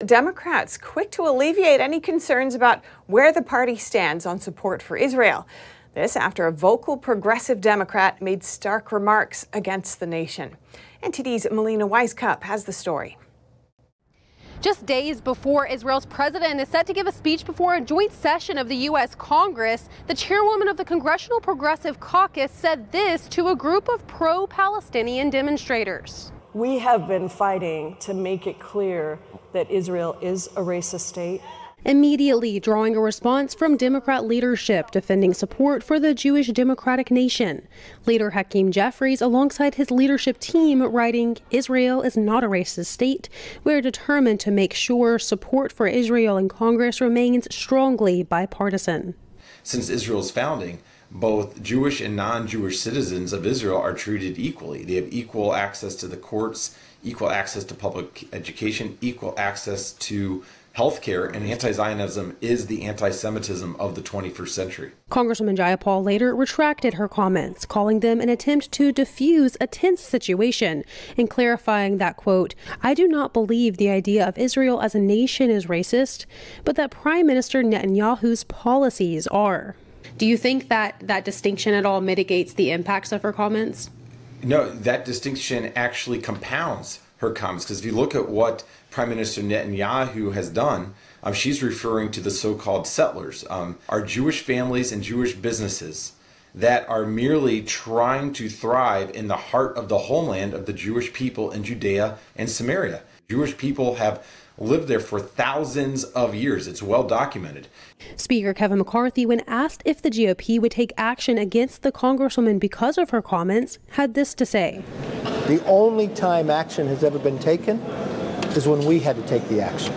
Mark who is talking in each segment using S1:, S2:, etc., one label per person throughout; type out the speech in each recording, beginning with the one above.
S1: Democrats quick to alleviate any concerns about where the party stands on support for Israel. This after a vocal progressive Democrat made stark remarks against the nation. NTD's Melina Weiskup has the story.
S2: Just days before Israel's president is set to give a speech before a joint session of the U.S. Congress, the chairwoman of the Congressional Progressive Caucus said this to a group of pro-Palestinian demonstrators.
S3: We have been fighting to make it clear that Israel is a racist state.
S2: Immediately drawing a response from Democrat leadership defending support for the Jewish democratic nation. Leader Hakeem Jeffries alongside his leadership team writing, "Israel is not a racist state. We're determined to make sure support for Israel in Congress remains strongly bipartisan."
S4: Since Israel's founding, both Jewish and non-Jewish citizens of Israel are treated equally. They have equal access to the courts, equal access to public education, equal access to healthcare, and anti-Zionism is the anti-Semitism of the 21st century.
S2: Congresswoman Ja'Apol later retracted her comments, calling them an attempt to diffuse a tense situation and clarifying that, quote, "I do not believe the idea of Israel as a nation is racist, but that Prime Minister Netanyahu's policies are." Do you think that that distinction at all mitigates the impacts of her comments?
S4: No, that distinction actually compounds her comments, because if you look at what Prime Minister Netanyahu has done, she's referring to the so-called settlers, our Jewish families and Jewish businesses that are merely trying to thrive in the heart of the homeland of the Jewish people in Judea and Samaria. Jewish people have lived there for thousands of years. It's well documented.
S2: Speaker Kevin McCarthy, when asked if the GOP would take action against the Congresswoman because of her comments, had this to say.
S5: The only time action has ever been taken is when we had to take the action.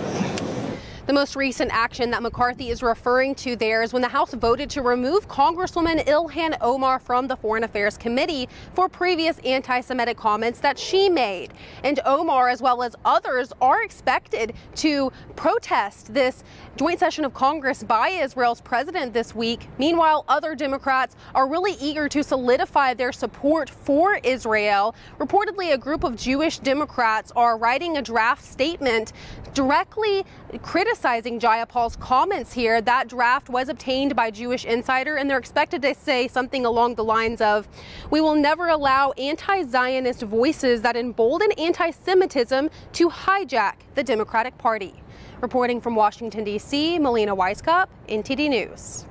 S2: The most recent action that McCarthy is referring to there is when the House voted to remove Congresswoman Ilhan Omar from the Foreign Affairs Committee for previous anti-Semitic comments that she made. And Omar, as well as others, are expected to protest this joint session of Congress by Israel's president this week. Meanwhile, other Democrats are really eager to solidify their support for Israel. Reportedly, a group of Jewish Democrats are writing a draft statement directly criticizing Ja'Apol's comments here. That draft was obtained by Jewish Insider, and they're expected to say something along the lines of, "We will never allow anti-Zionist voices that embolden anti-Semitism to hijack the Democratic Party." Reporting from Washington, D.C., Melina Weiskup, NTD News.